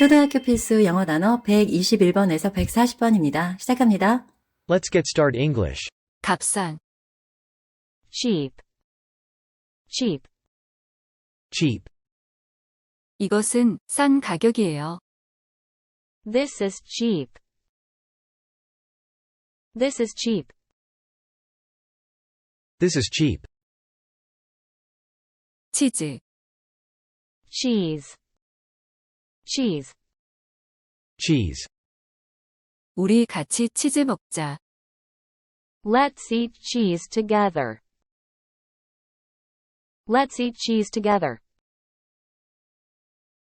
초등학교 필수 영어 단어 121번에서 140번입니다. 시작합니다. Let's get start English. 값싼 cheap cheap Cheap. 이것은 싼 가격이에요. This is cheap. This is cheap. This is cheap. 치즈 Cheese. Cheese. Cheese. 우리 같이 치즈 먹자. Let's eat cheese together. Let's eat cheese together.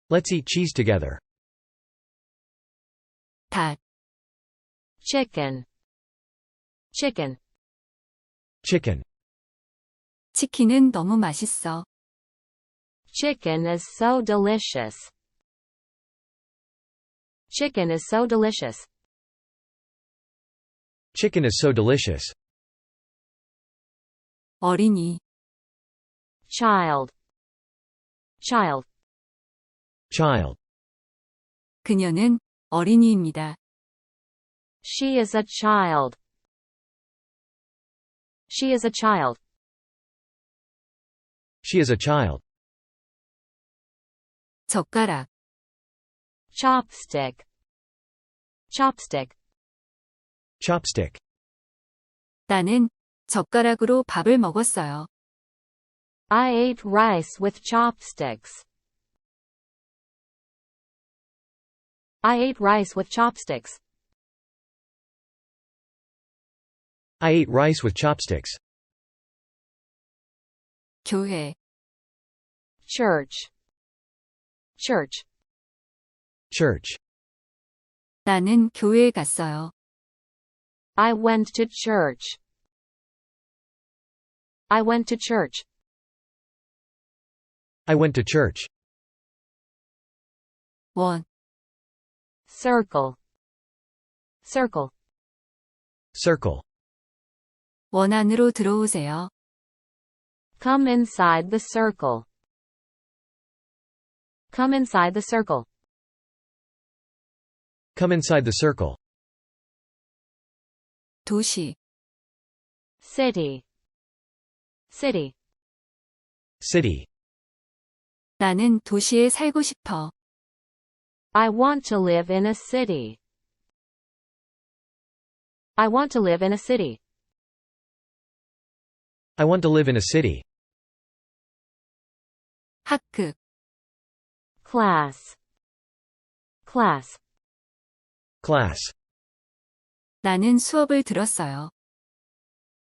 Let's eat cheese together. 닭 Chicken. Chicken. Chicken. 치킨은 너무 맛있어. Chicken is so delicious. Chicken is so delicious. Chicken is so delicious. 어린이 Child. Child. Child. 그녀는 어린이입니다. She is a child. She is a child. She is a child. 젓가락 Chopstick. Chopstick. Chopstick. 나는 젓가락으로 밥을 먹었어요. I ate rice with chopsticks. I ate rice with chopsticks. I ate rice with chopsticks. 교회 Church. Church. Church. 나는 교회에 갔어요. I went to church. I went to church. I went to church. 원 Circle. Circle. Circle. 원 안으로 들어오세요. Come inside the circle. Come inside the circle. Come inside the circle. 도시 City. City. City. 나는 도시에 살고 싶어. I want to live in a city. I want to live in a city. I want to live in a city. 학급 Class. Class. Class. 나는 수업을 들었어요.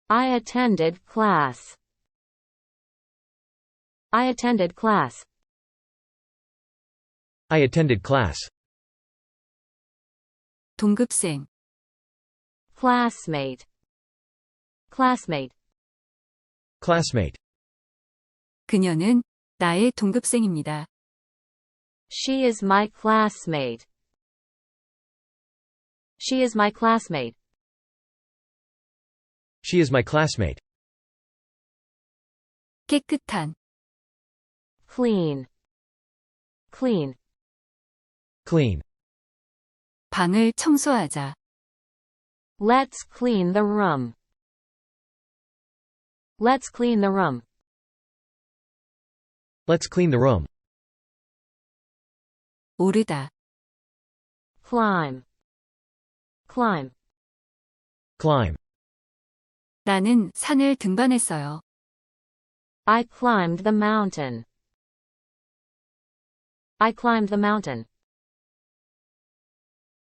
I attended class. I attended class. I attended class. 동급생 Classmate. Classmate. Classmate. 그녀는 나의 동급생입니다. She is my classmate. She is my classmate. She is my classmate. 깨끗한 Clean. Clean. Clean. 방을 청소하자. Let's clean the room. Let's clean the room. Let's clean the room. 오르다 Climb. Climb. Climb. 나는 산을 등반했어요. I climbed the mountain. I climbed the mountain.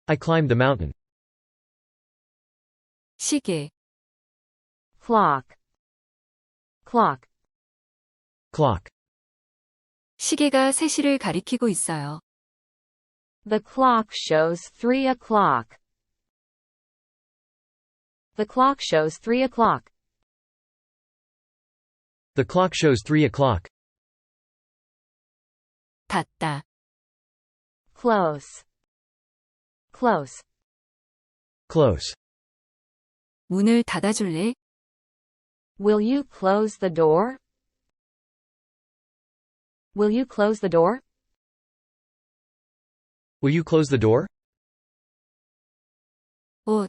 I climbed the mountain. 시계 Clock. Clock. Clock. 시계가 3시를 가리키고 있어요. The clock shows 3 o'clock. The clock shows 3 o'clock. The clock shows 3 o'clock. 닫다 Close. Close. Close. 문을 닫아줄래? Will you close the door? Will you close the door? Will you close the door? 옷,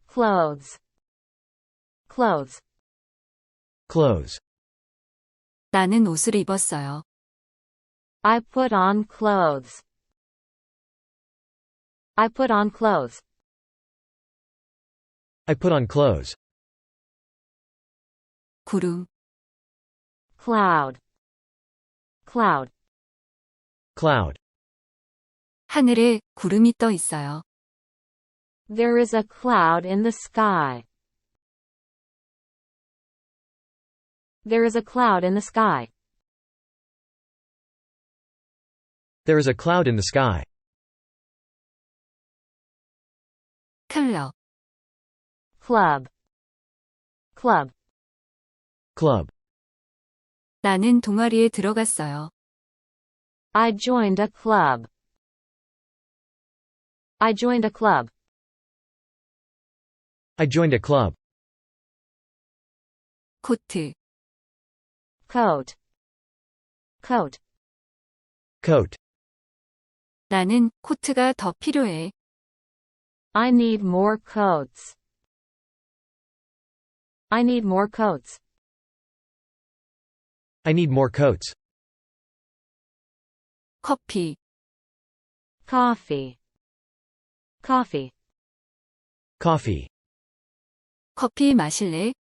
clothes, clothes. Clothes. 나는 옷을 입었어요. I put on clothes. I put on clothes. I put on clothes. 구름, Cloud, cloud. Cloud. 하늘에 구름이 떠 있어요. There is a cloud in the sky. There is a cloud in the sky. There is a cloud in the sky. 클럽, Club, club. Club. 나는 동아리에 들어갔어요. I joined a club. I joined a club. I joined a club. 코트, Coat, coat. Coat. 나는 코트가 더 필요해. I need more coats. I need more coats. I need more coats. 커피, Coffee, coffee. Coffee. 커피 마실래?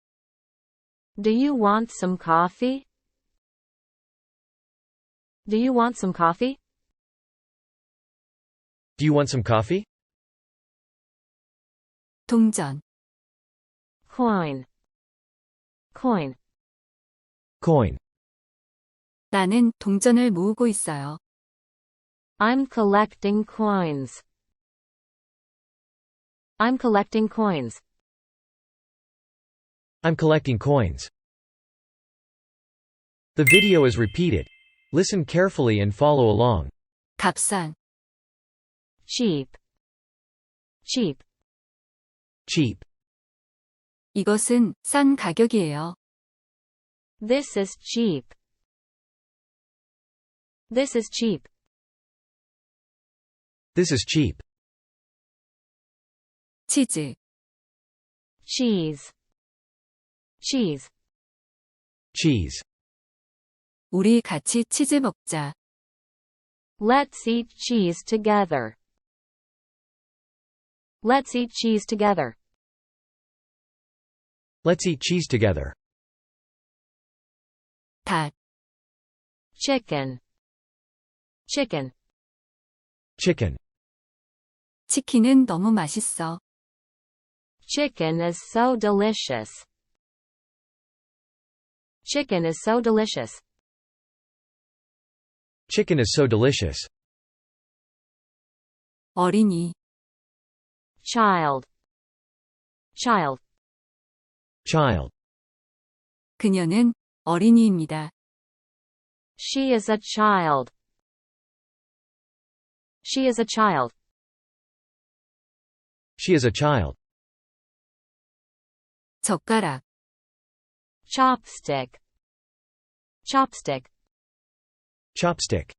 Do you want some coffee? Do you want some coffee? Do you want some coffee? 동전, Coin, coin. Coin. 나는 동전을 모으고 있어요. I'm collecting coins. I'm collecting coins. I'm collecting coins. The video is repeated. Listen carefully and follow along. 값싼, Cheap, cheap. Cheap. 이것은 싼 가격이에요. This is cheap. This is cheap. This is cheap. 치즈, Cheese, cheese. Cheese. 우리 같이 치즈 먹자. Let's eat cheese together. Let's eat cheese together. Let's eat cheese together. 닭, Chicken, chicken. Chicken. 치킨은 너무 맛있어. Chicken is so delicious. Chicken is so delicious. Chicken is so delicious. 어린이, Child, child. Child. 그녀는 어린이입니다. She is a child. She is a child. She is a child. 젓가락, Chopstick, chopstick. Chopstick.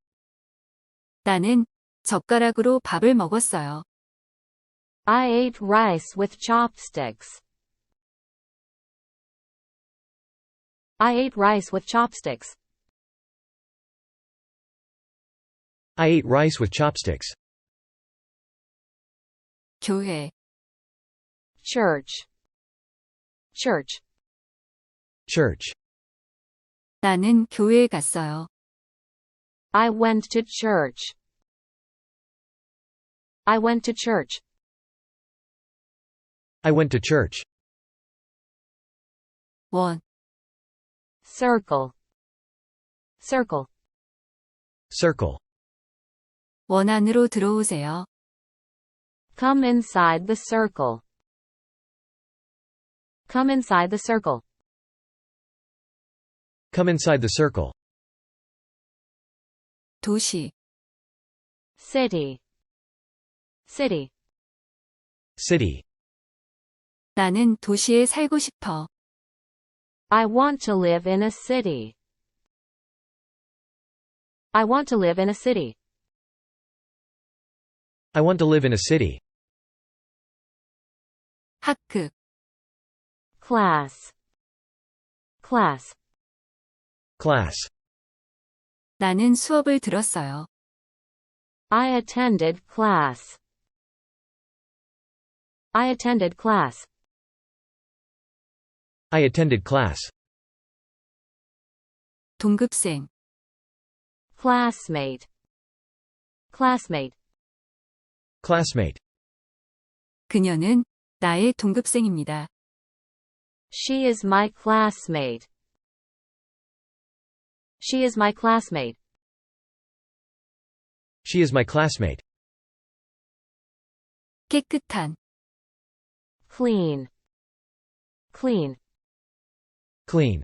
나는 젓가락으로 밥을 먹었어요. I ate rice with chopsticks. I ate rice with chopsticks. I ate rice with chopsticks. 교회, Church, church. Church. 나는 교회에 갔어요. I went to church. I went to church. I went to church. 원, Circle, circle. Circle. 원 안으로 들어오세요. Come inside the circle. Come inside the circle. Come inside the circle. 도시, City, city. City. 나는 도시에 살고 싶어. I want to live in a city. I want to live in a city. I want to live in a city. 학급, class, class. Class. 나는 수업을 들었어요. I attended class. I attended class. I attended class. 동급생, classmate, classmate. Classmate. 그녀는 나의 동급생입니다. She is my classmate. She is my classmate. She is my classmate. 깨끗한, Clean, clean. Clean.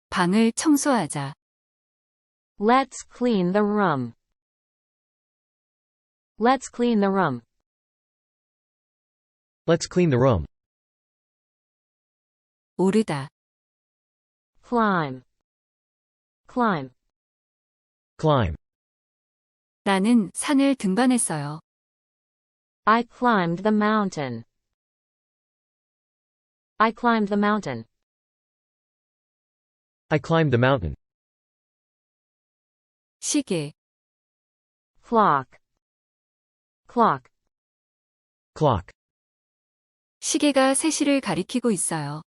방을 청소하자. Let's clean the room. Let's clean the room. Let's clean the room. 오르다, Climb, climb. Climb. 나는 산을 등반했어요. I climbed the mountain. I climbed the mountain. I climbed the mountain. 시계, Clock, clock. Clock. 시계가 3시를 가리키고 있어요.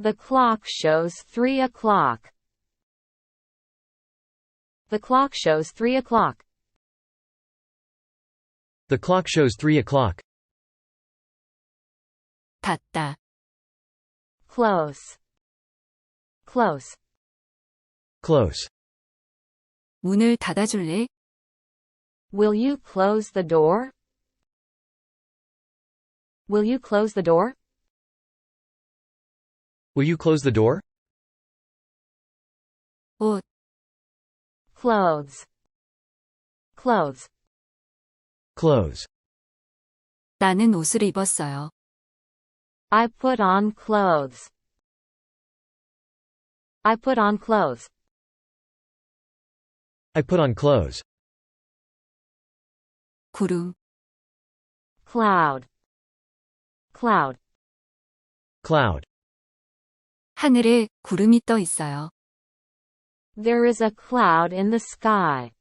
The clock shows 3 o'clock. The clock shows 3 o'clock. The clock shows 3 o'clock. 닫다, Close, close. Close. 문을 닫아줄래? Will you close the door? Will you close the door? Will you close the door? 옷, Clothes, clothes. Clothes. 나는 옷을 입었어요. I put on clothes. I put on clothes. I put on clothes. 구름, Cloud, cloud. Cloud. 하늘에 구름이 떠 있어요. There is a cloud in the sky.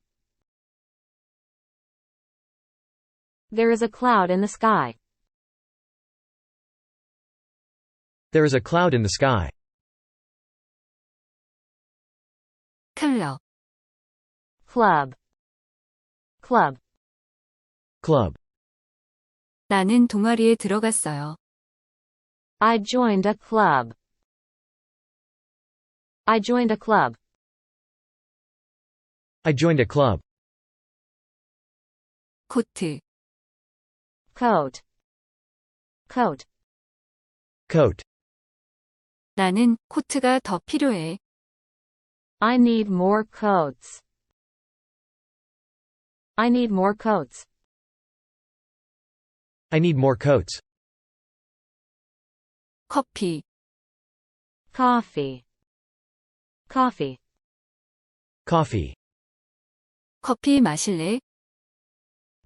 There is a cloud in the sky. There is a cloud in the sky. 클럽, Club, club. Club. 나는 동아리에 들어갔어요. I joined a club. I joined a club. I joined a club. 코트, Coat, coat. Coat. 나는 코트가 더 필요해. I need more coats. I need more coats. I need more coats. 커피, Coffee, coffee. Coffee. 커피 마실래?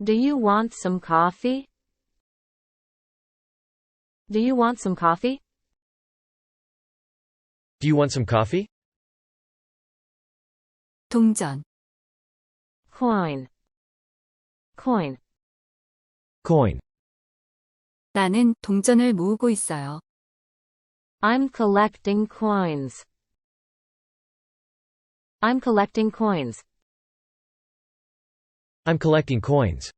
Do you want some coffee? Do you want some coffee? Do you want some coffee? 동전, Coin, coin. Coin. 나는 동전을 모으고 있어요. I'm collecting coins. I'm collecting coins. I'm collecting coins.